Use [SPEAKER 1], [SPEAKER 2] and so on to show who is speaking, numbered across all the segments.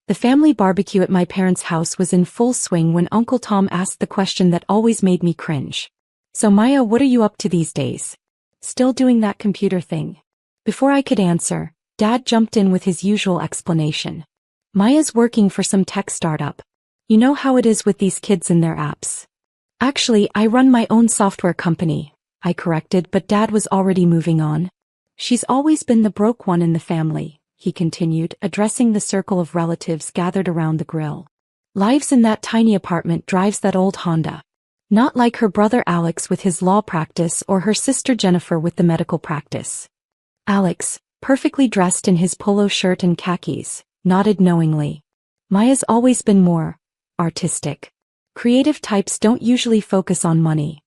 [SPEAKER 1] The family barbecue at my parents' house was in full swing when Uncle Tom asked the question that always made me cringe. "So Maya, what are you up to these days? Still doing that computer thing?" Before I could answer, Dad jumped in with his usual explanation. "Maya's working for some tech startup. You know how it is with these kids and their apps." "Actually, I run my own software company," I corrected, but Dad was already moving on. "She's always been the broke one in the family," he continued, addressing the circle of relatives gathered around the grill. "Lives in that tiny apartment, drives that old Honda. Not like her brother Alex with his law practice or her sister Jennifer with the medical practice." Alex, perfectly dressed in his polo shirt and khakis, nodded knowingly. "Maya's always been more artistic. Creative types don't usually focus on money."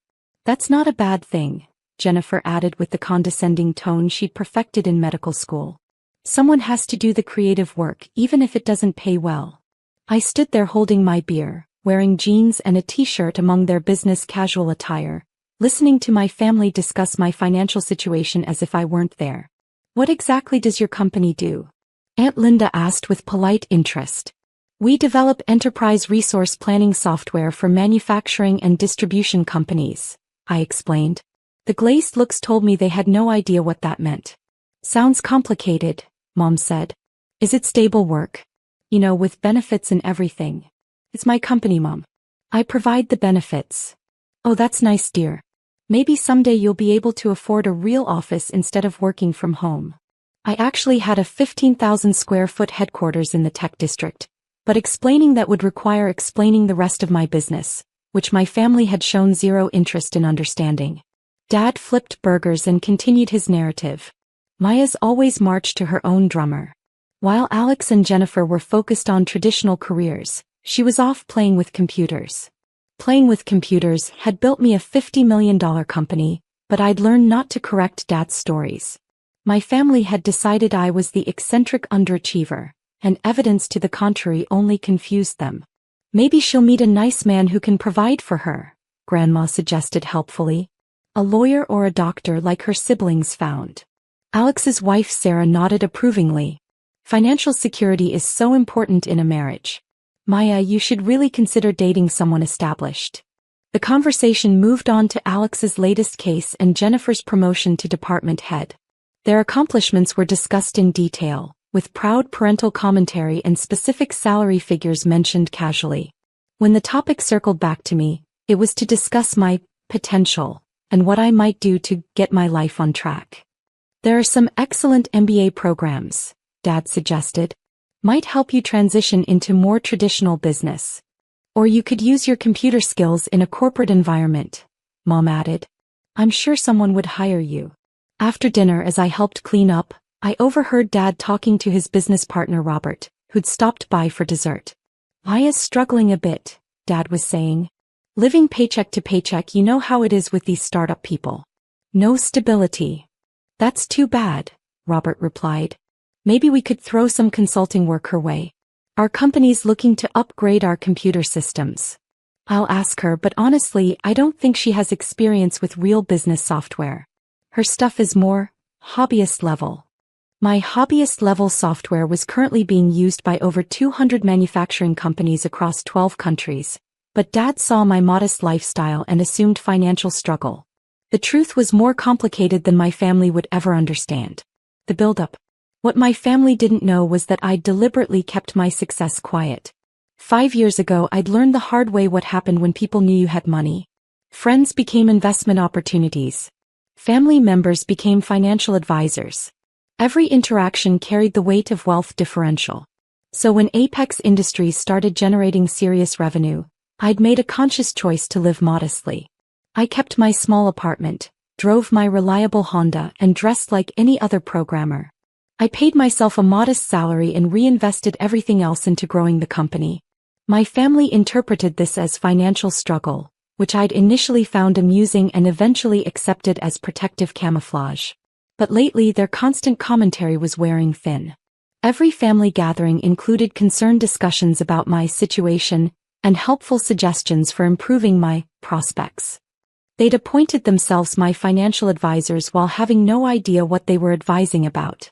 [SPEAKER 1] "That's not a bad thing," Jennifer added with the condescending tone she'd perfected in medical school. "Someone has to do the creative work even if it doesn't pay well." I stood there holding my beer, wearing jeans and a t-shirt among their business casual attire, listening to my family discuss my financial situation as if I weren't there. "What exactly does your company do?" Aunt Linda asked with polite interest. "We develop enterprise resource planning software for manufacturing and distribution companies," I explained. The glazed looks told me they had no idea what that meant. "Sounds complicated," Mom said. "Is it stable work? You know, with benefits and everything?" "It's my company, Mom. I provide the benefits." "Oh, that's nice, dear. Maybe someday you'll be able to afford a real office instead of working from home." I actually had a 15,000 square foot headquarters in the tech district, but explaining that would require explaining the rest of my business, which my family had shown zero interest in understanding. Dad flipped burgers and continued his narrative. "Maya's always marched to her own drummer. While Alex and Jennifer were focused on traditional careers, she was off playing with computers. Playing with computers had built me a $50 million company, but I'd learned not to correct Dad's stories. My family had decided I was the eccentric underachiever, and evidence to the contrary only confused them. "Maybe she'll meet a nice man who can provide for her," Grandma suggested helpfully. "A lawyer or a doctor like her siblings found." Alex's wife Sarah nodded approvingly. "Financial security is so important in a marriage. Maya, you should really consider dating someone established." The conversation moved on to Alex's latest case and Jennifer's promotion to department head. Their accomplishments were discussed in detail, with proud parental commentary and specific salary figures mentioned casually. When the topic circled back to me, it was to discuss my potential and what I might do to get my life on track. "There are some excellent MBA programs," Dad suggested. "Might help you transition into more traditional business. Or you could use your computer skills in a corporate environment," Mom added. "I'm sure someone would hire you." After dinner, as I helped clean up, I overheard Dad talking to his business partner Robert, who'd stopped by for dessert. "Maya's struggling a bit," Dad was saying. "Living paycheck to paycheck, you know how it is with these startup people. No stability." "That's too bad," Robert replied. "Maybe we could throw some consulting work her way. Our company's looking to upgrade our computer systems. I'll ask her, but honestly, I don't think she has experience with real business software. Her stuff is more hobbyist level." My hobbyist level software was currently being used by over 200 manufacturing companies across 12 countries, but Dad saw my modest lifestyle and assumed financial struggle. The truth was more complicated than my family would ever understand. The build-up. What my family didn't know was that I'd deliberately kept my success quiet. 5 years ago, I'd learned the hard way what happened when people knew you had money. Friends became investment opportunities. Family members became financial advisors. Every interaction carried the weight of wealth differential. So when Apex Industries started generating serious revenue, I'd made a conscious choice to live modestly. I kept my small apartment, drove my reliable Honda, and dressed like any other programmer. I paid myself a modest salary and reinvested everything else into growing the company. My family interpreted this as financial struggle, which I'd initially found amusing and eventually accepted as protective camouflage. But lately their constant commentary was wearing thin. Every family gathering included concerned discussions about my situation and helpful suggestions for improving my prospects. They'd appointed themselves my financial advisors while having no idea what they were advising about.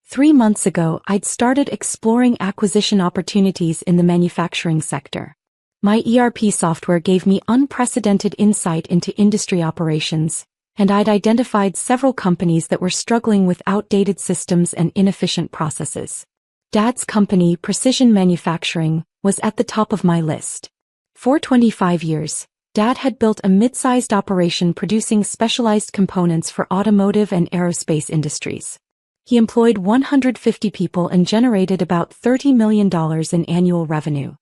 [SPEAKER 1] 3 months ago, I'd started exploring acquisition opportunities in the manufacturing sector. My ERP software gave me unprecedented insight into industry operations, and I'd identified several companies that were struggling with outdated systems and inefficient processes. Dad's company, Precision Manufacturing, was at the top of my list. For 25 years, Dad had built a mid-sized operation producing specialized components for automotive and aerospace industries. He employed 150 people and generated about $30 million in annual revenue.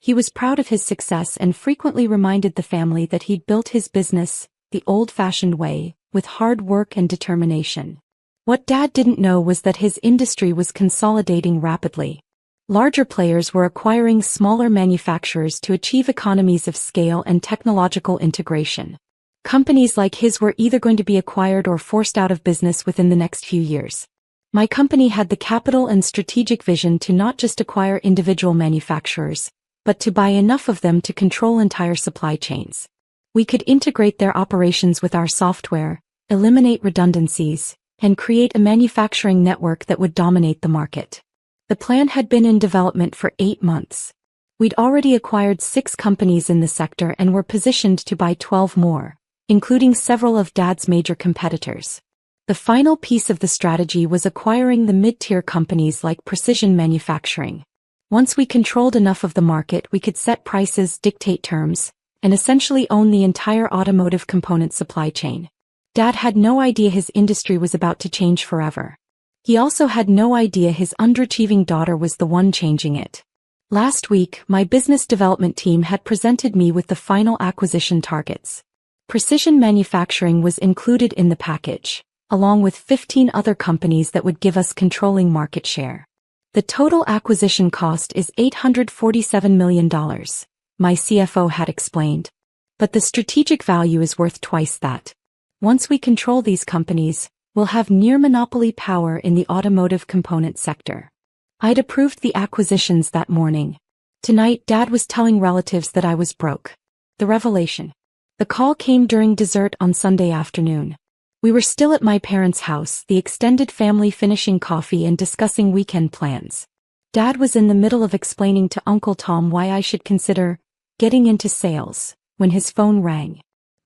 [SPEAKER 1] He was proud of his success and frequently reminded the family that he'd built his business the old-fashioned way, with hard work and determination. What Dad didn't know was that his industry was consolidating rapidly. Larger players were acquiring smaller manufacturers to achieve economies of scale and technological integration. Companies like his were either going to be acquired or forced out of business within the next few years. My company had the capital and strategic vision to not just acquire individual manufacturers, but to buy enough of them to control entire supply chains. We could integrate their operations with our software, eliminate redundancies, and create a manufacturing network that would dominate the market. The plan had been in development for 8 months. We'd already acquired 6 companies in the sector and were positioned to buy 12 more, including several of Dad's major competitors. The final piece of the strategy was acquiring the mid-tier companies like Precision Manufacturing. Once we controlled enough of the market, we could set prices, dictate terms, and essentially own the entire automotive component supply chain. Dad had no idea his industry was about to change forever. He also had no idea his underachieving daughter was the one changing it. Last week, my business development team had presented me with the final acquisition targets. Precision Manufacturing was included in the package, along with 15 other companies that would give us controlling market share. The total acquisition cost is $847 million, my CFO had explained. But the strategic value is worth twice that. Once we control these companies, we'll have near monopoly power in the automotive component sector. I'd approved the acquisitions that morning. Tonight, Dad was telling relatives that I was broke. The revelation. The call came during dessert on Sunday afternoon. We were still at my parents' house, the extended family finishing coffee and discussing weekend plans. Dad was in the middle of explaining to Uncle Tom why I should consider getting into sales, when his phone rang.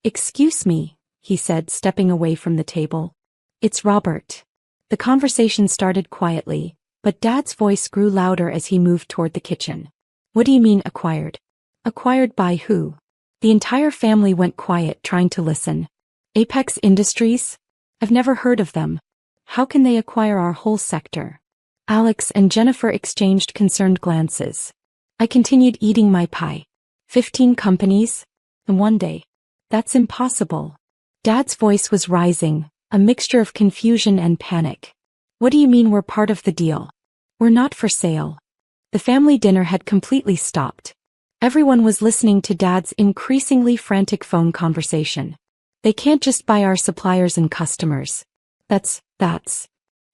[SPEAKER 1] "Excuse me," he said, stepping away from the table. "It's Robert." The conversation started quietly, but Dad's voice grew louder as he moved toward the kitchen. "What do you mean acquired? Acquired by who?" The entire family went quiet, trying to listen. "Apex Industries? I've never heard of them. How can they acquire our whole sector?" Alex and Jennifer exchanged concerned glances. I continued eating my pie. 15 companies? In one day? That's impossible. Dad's voice was rising, a mixture of confusion and panic. "What do you mean we're part of the deal? We're not for sale." The family dinner had completely stopped. Everyone was listening to Dad's increasingly frantic phone conversation. "They can't just buy our suppliers and customers. That's.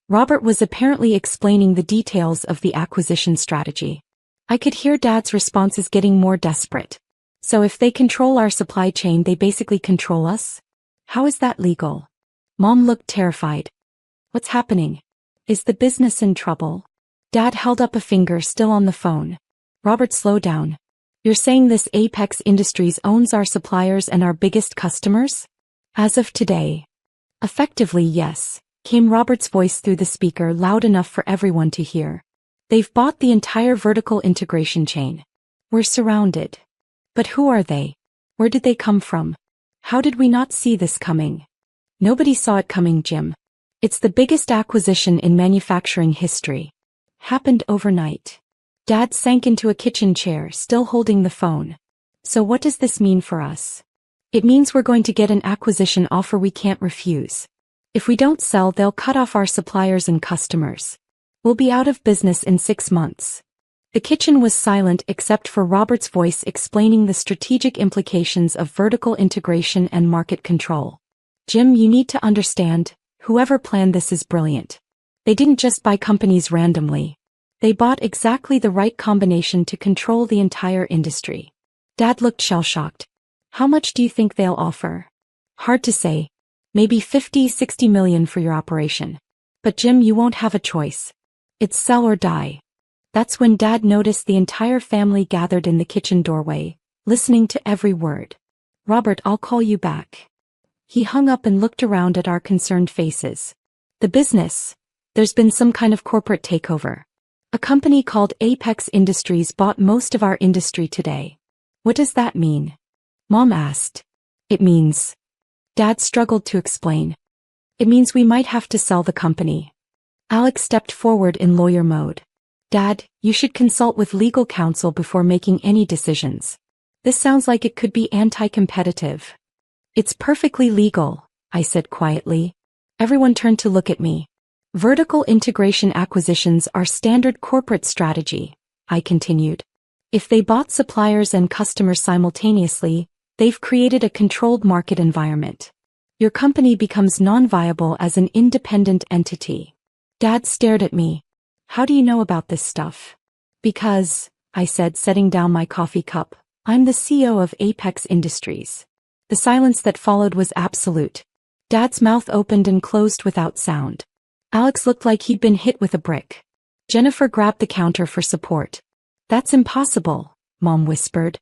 [SPEAKER 1] Robert was apparently explaining the details of the acquisition strategy. I could hear Dad's responses getting more desperate. "So if they control our supply chain, they basically control us? How is that legal?" Mom looked terrified. "What's happening? Is the business in trouble?" Dad held up a finger, still on the phone. "Robert, slow down. You're saying this Apex Industries owns our suppliers and our biggest customers?" "As of today." "Effectively, yes," came Robert's voice through the speaker, loud enough for everyone to hear. "They've bought the entire vertical integration chain. We're surrounded." "But who are they? Where did they come from? How did we not see this coming?" "Nobody saw it coming, Jim. It's the biggest acquisition in manufacturing history. Happened overnight." Dad sank into a kitchen chair, still holding the phone. "So what does this mean for us?" "It means we're going to get an acquisition offer we can't refuse. If we don't sell, they'll cut off our suppliers and customers. We'll be out of business in 6 months." The kitchen was silent except for Robert's voice explaining the strategic implications of vertical integration and market control. "Jim, you need to understand, whoever planned this is brilliant. They didn't just buy companies randomly. They bought exactly the right combination to control the entire industry." Dad looked shell-shocked. "How much do you think they'll offer?" "Hard to say. Maybe 50, 60 million for your operation. But Jim, you won't have a choice. It's sell or die. That's when Dad noticed the entire family gathered in the kitchen doorway, listening to every word. Robert, I'll call you back. He hung up and looked around at our concerned faces. The business. There's been some kind of corporate takeover. A company called Apex Industries bought most of our industry today. What does that mean? Mom asked. It means. Dad struggled to explain. It means we might have to sell the company. Alex stepped forward in lawyer mode. Dad, you should consult with legal counsel before making any decisions. This sounds like it could be anti-competitive. It's perfectly legal, I said quietly. Everyone turned to look at me. Vertical integration acquisitions are standard corporate strategy, I continued. If they bought suppliers and customers simultaneously, they've created a controlled market environment. Your company becomes non-viable as an independent entity. Dad stared at me. How do you know about this stuff? Because, I said, setting down my coffee cup, I'm the CEO of Apex Industries. The silence that followed was absolute. Dad's mouth opened and closed without sound. Alex looked like he'd been hit with a brick. Jennifer grabbed the counter for support. That's impossible, Mom whispered.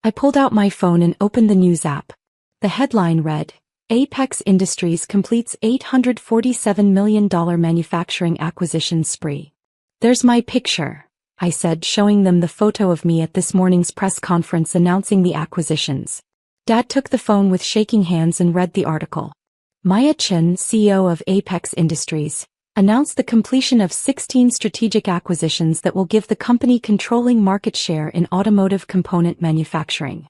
[SPEAKER 1] I pulled out my phone and opened the news app. The headline read, Apex Industries completes $847 million manufacturing acquisition spree. There's my picture, I said, showing them the photo of me at this morning's press conference announcing the acquisitions. Dad took the phone with shaking hands and read the article. Maya Chen, CEO of Apex Industries, announced the completion of 16 strategic acquisitions that will give the company controlling market share in automotive component manufacturing.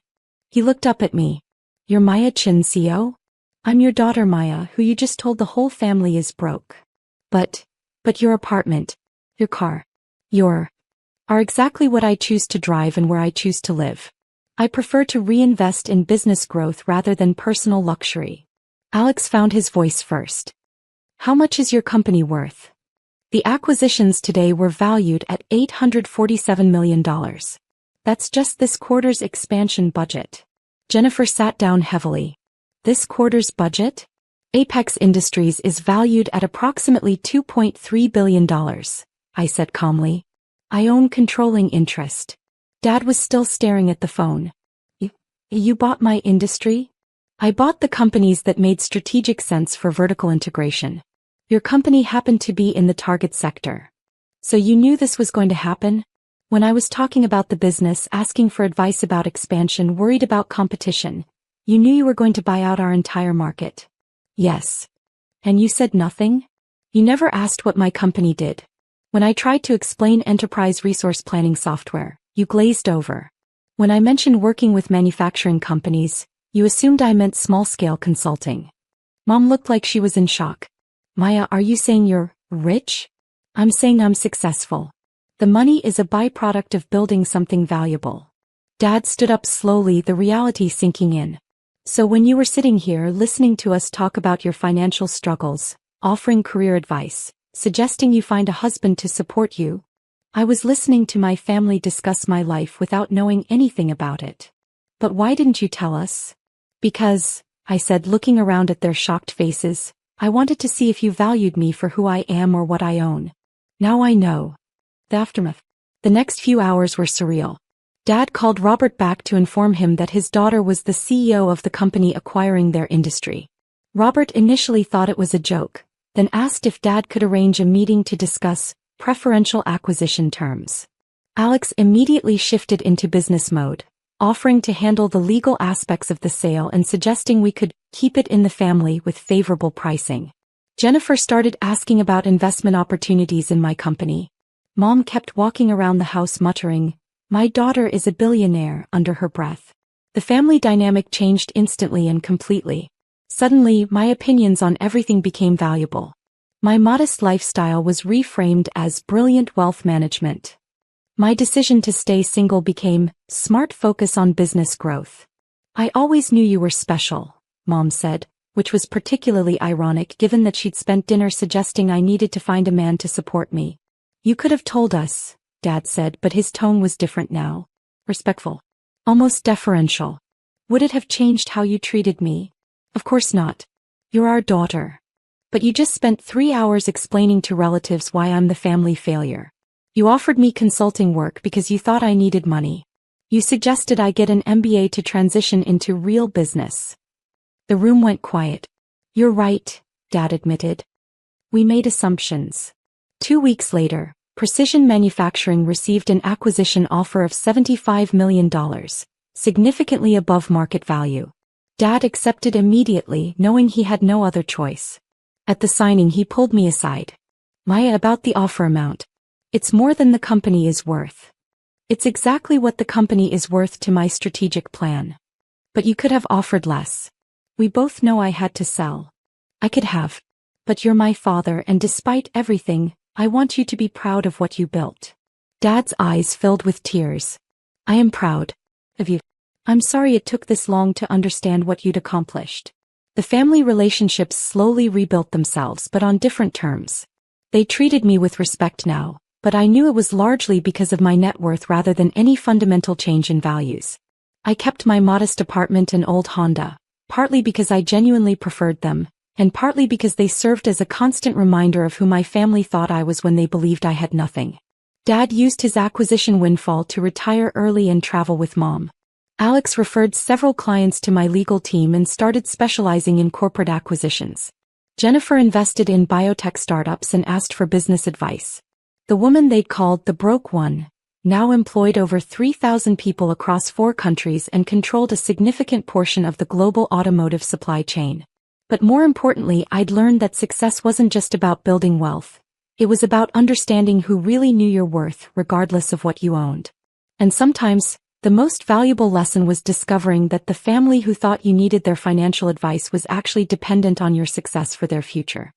[SPEAKER 1] He looked up at me. You're Maya Chen, CEO? I'm your daughter Maya, who you just told the whole family is broke. But your apartment, your car, are exactly what I choose to drive and where I choose to live. I prefer to reinvest in business growth rather than personal luxury. Alex found his voice first. How much is your company worth? The acquisitions today were valued at $847 million. That's just this quarter's expansion budget. Jennifer sat down heavily. This quarter's budget? Apex Industries is valued at approximately $2.3 billion, I said calmly. I own controlling interest. Dad was still staring at the phone. You bought my industry? I bought the companies that made strategic sense for vertical integration. Your company happened to be in the target sector. So you knew this was going to happen? When I was talking about the business, asking for advice about expansion, worried about competition, you knew you were going to buy out our entire market. Yes. And you said nothing? You never asked what my company did. When I tried to explain enterprise resource planning software, you glazed over. When I mentioned working with manufacturing companies, you assumed I meant small-scale consulting. Mom looked like she was in shock. Maya, are you saying you're rich? I'm saying I'm successful. The money is a byproduct of building something valuable. Dad stood up slowly, the reality sinking in. So when you were sitting here listening to us talk about your financial struggles, offering career advice, suggesting you find a husband to support you, I was listening to my family discuss my life without knowing anything about it. But why didn't you tell us? Because, I said, looking around at their shocked faces, I wanted to see if you valued me for who I am or what I own. Now I know. The aftermath. The next few hours were surreal. Dad called Robert back to inform him that his daughter was the CEO of the company acquiring their industry. Robert initially thought it was a joke, then asked if Dad could arrange a meeting to discuss preferential acquisition terms. Alex immediately shifted into business mode, offering to handle the legal aspects of the sale and suggesting we could keep it in the family with favorable pricing. Jennifer started asking about investment opportunities in my company. Mom kept walking around the house muttering, "My daughter is a billionaire," under her breath. The family dynamic changed instantly and completely. Suddenly, my opinions on everything became valuable. My modest lifestyle was reframed as brilliant wealth management. My decision to stay single became smart focus on business growth. I always knew you were special, Mom said, which was particularly ironic given that she'd spent dinner suggesting I needed to find a man to support me. You could have told us, Dad said, but his tone was different now. Respectful. Almost deferential. Would it have changed how you treated me? Of course not. You're our daughter. But you just spent 3 hours explaining to relatives why I'm the family failure. You offered me consulting work because you thought I needed money. You suggested I get an MBA to transition into real business. The room went quiet. You're right, Dad admitted. We made assumptions. 2 weeks later, Precision Manufacturing received an acquisition offer of $75 million, significantly above market value. Dad accepted immediately, knowing he had no other choice. At the signing, he pulled me aside. Maya, about the offer amount. It's more than the company is worth. It's exactly what the company is worth to my strategic plan. But you could have offered less. We both know I had to sell. I could have. But you're my father, and despite everything, I want you to be proud of what you built. Dad's eyes filled with tears. I am proud of you. I'm sorry it took this long to understand what you'd accomplished. The family relationships slowly rebuilt themselves, but on different terms. They treated me with respect now, but I knew it was largely because of my net worth rather than any fundamental change in values. I kept my modest apartment and old Honda, partly because I genuinely preferred them, and partly because they served as a constant reminder of who my family thought I was when they believed I had nothing. Dad used his acquisition windfall to retire early and travel with Mom. Alex referred several clients to my legal team and started specializing in corporate acquisitions. Jennifer invested in biotech startups and asked for business advice. The woman they'd called the Broke One now employed over 3,000 people across 4 countries and controlled a significant portion of the global automotive supply chain. But more importantly, I'd learned that success wasn't just about building wealth. It was about understanding who really knew your worth, regardless of what you owned. And sometimes, the most valuable lesson was discovering that the family who thought you needed their financial advice was actually dependent on your success for their future.